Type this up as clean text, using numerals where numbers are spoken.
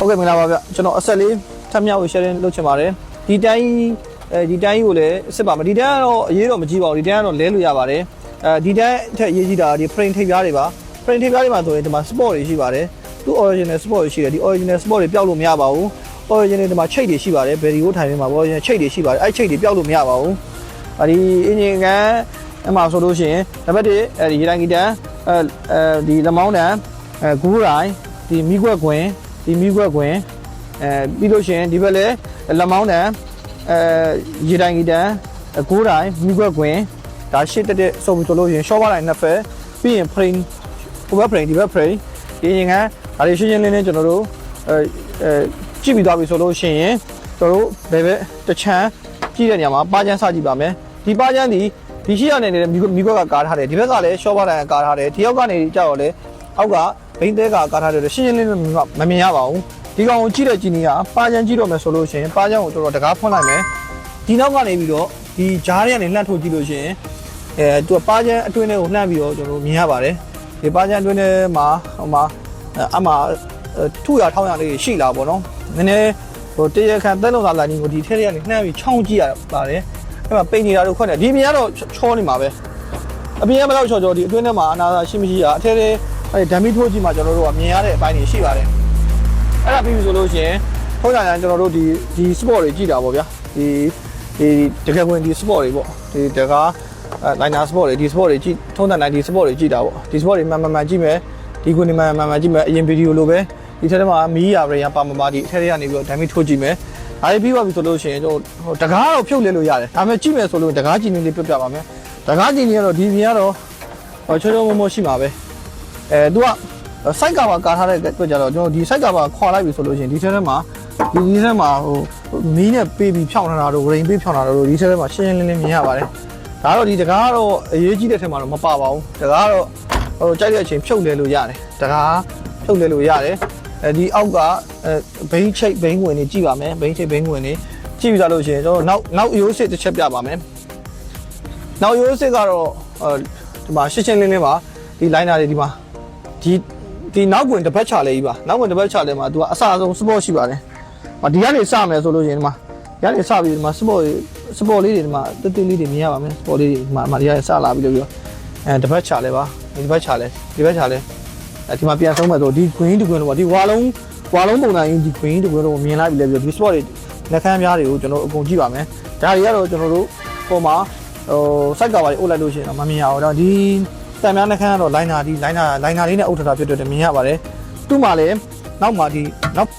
ဟုတ်ကဲ့မင်္ဂလာပါဗျကျွန်တော်အဆက်လေးထပ်မြောက် sharing လုပ်ချင်ပါတယ်ဒီတိုင်းကိုလည်းစစ်ပါမယ်ဒီတိုင်းကတော့အရေးတော့မကြည့်ပါဘူးဒီတိုင်းကတော့လဲလို့ရပါတယ်ဒီတိုင်းအထက်အရေးကြီးတာဒီ frame ထိပ်ပြားတွေပါ frame ထိပ်ပြားတွေမှာဆိုရင်ဒီမှာ sport တွေရှိပါတယ်သူ original sport တွေရှိတယ်ဒီ original sport တွေပျောက်လို့မရပါဘူး original ဒီမှာချိတ်တွေရှိပါတယ် battery ကိုထိုင်နေမှာ original ချိတ်တွေရှိပါတယ်အဲ့ချိတ်တွေပျောက်လို့မရပါဘူးဒီ engine ကအမှဆိုလို့ရှိရင်နံပါတ်1ဒီရေတိုင်းဂီတန်ဒီလက်မောင်းတန်ဂူးရိုင်းဒီမီးခွက်ခွင်ဒီမီးခွက်ခွင်ပြီးလို့ရှိရင်ဒီဘက်လည်းလက်မောင်းတန်ရေတိုင်းဂီတန်ဂူးရိုင်းမီးခွက်ခွင်ဒါရှစ်တက်စုံဆိုလို့ရှိရင် short ပါတိုင်းနှစ်ဖက်ပြီးရင် frame ဟိုဘက် frame ဒီဘက် frame ဒီရင်ကဒါတွေရှင်းရှင်းလင်းလင်းကျွန်တော်တို့ကြည့်ပြီးသွားပြီဆိုလို့ရှိရင်ကျွန်တော်တို့ဘယ်ဘက်တစ်ချမ်းကြည့်တဲ့နေရာမှာပါချမ်းစကြည့်ပါမယ်ဒီပါချမ်းဒီရှိရနေတဲ့မီးခွက်ကကားထားတယ်ဒီဘက်ကလည်း short ပါတိုင်းကားထားတယ်ဒီရောက်ကနေကြောက်တော့လေအောက်ကဘိန်းတဲကကားထားတယ်ရှင်းရှင်းလင်းလင်းမမြင်ရပါဘူးဒီကောင်ကိုကြည့်တဲ့ဂျီနီကပါချမ်းကြည့်တော့မယ်ဆိုလို့ရှိရင်ပါချမ်းကိုတော်တော်တကားဖွင့်လိုက်မယ်ဒီနောက်ကနေပြီးတော့ဒီဂျားတွေကနေလှမ်းထုတ်ကြည့်လို့ရှိရင်သူကပါချမ်းအတွင်းထဲကိုလှမ်းပြီးတော့ကျွန်တော်မြင်ရပါတယ်ဒီပါချမ်းအတွင်းထဲမှာဟိုမှာအမှထုရထောင်းရလေးရှိလာပေါ့နော်နည်းနည်းဟိုတရခန့်သဲလုံးစာလိုင်းကိုဒီထဲထဲကနေနှမ်းပြီးချောင်းကြည့်ရပါတယ်အဲ့မှာပိန်နေတာတို့ခွက်တယ်ဒီမြင်ကတော့ချောနေမှာပဲအပြင်ကမတော့ချောဒီအတွင်းထဲမှာအနာသာရှိမရှိအထဲထဲအဲ့ဓာမီထိုးကြည့်မှာကျွန်တော်တို့ကမြင်ရတဲ့အပိုင်းတွေရှိပါတယ်အဲ့ဒါပြီးပြီဆိုလို့ရှိရင်ထုံးစံတိုင်းကျွန်တော်တို့ဒီ sport တွေကြည့်တာပေါ့ဗျာဒီတကယ်ဝင်ဒီ sport တွေပေါ့ဒီတကားliner sport တွေဒီ sport တွေကြည့်ထုံးစံတိုင်းဒီ sport တွေကြည့်တာပေါ့ဒီ sport တွေမှန်ကြည့်မယ်ဒီကွန်ဒီမှန်ကြည့်မယ်အရင်ဗီဒီယိုလိုပဲဒီထဲမှာမီးရရပါမပါဒီအထဲထဲကနေပြီးတော့ဓာမီထိုးကြည့်မယ်အားပြီးပါပြီဆိုလို့ရှိရင်ကျွန်တော်တကားတော့ဖြုတ်လဲလို့ရတယ်ဒါပေမဲ့ကြည့်မယ်ဆိုလို့တကားကြည့်နေလေးပြပြပါမယ်တကားကြည့်နေကတော့ဒီပြင်ကတော့ချောမရှိမှာပဲသူက site cover ကာထားတဲ့အတွက်ကြတော့ကျွန်တော်ဒီ site cover ခွာလိုက်ပြီဆိုလို့ရှိရင်ဒီထဲမှာဟိုမီးနဲ့ပေးပြီးဖြောင်းနေတာတို့ rain ပေးဖြောင်းနေတာတို့ဒီထဲမှာရှင်းရှင်းလင်းလင်းမြင်ရပါတယ်ဒါတော့ဒီတကားကတော့အရေးကြီးတဲ့ထဲမှာတော့မပါပါဘူးတကားတော့ဟိုကြိုက်တဲ့အချိန်ဖြုတ်လဲလို့ရတယ်တကားဖြုတ်လဲလို့ရတယ်ဒီအောက်ကဘိန်းချိတ်ဘိန်းဝင်နေကြည့်ပါမယ်ဘိန်းချိတ်ဘိန်းဝင်နေကြည့်ပြီးသားလို့ရှိရင်ကျွန်တော်နောက်ရိုးစစ်တစ်ချက်ပြပါမယ်နောက်ရိုးစစ်ကတော့ဒီမှာရှင်းရှင်းလင်းလင်းပါဒီ liner တွေဒီမှာဒီနောက်ဝင်တစ်ပတ်ချလေးကြီးပါနောက်ဝင်တစ်ပတ်ချလေးမှာသူကအစအဆုံး sport ရှိပါတယ်ဒီကနေစမယ်ဆိုလို့ရှိရင်ဒီမှာဒီကနေစပြီးဒီမှာ sport လေးတွေဒီမှာတက်တက်လေးတွေမြင်ရပါမယ် sport လေးတွေဒီမှာဒီကနေစလာပြီးလို့ပြောတစ်ပတ်ချလေးပါဒီဘက်ချလေးဒီမှာပြန်ဆုံးမယ်ဆိုဒီ green တကွင်းတော့ဒီဝါလုံးပုံစံကြီးဒီ green တကွင်းတော့မြင်လိုက်ပြီလေပြောဒီ sport တွေလက်ခမ်းပြားတွေကိုကျွန်တော်အကုန်ကြည့်ပါမယ်ဒါတွေကတော့ကျွန်တော်တို့ပုံမှာsite cover တွေအုပ်လိုက်လို့ရှိရင်တော့မမြင်ရဘူးတော့ဒီတန်များလက်ခမ်းကတော့ liner လေးနဲ့အုပ်ထတာဖြစ်တဲ့မြင်ရပါတယ်သူ့မှာလည်းနောက်မှာဒီနောက်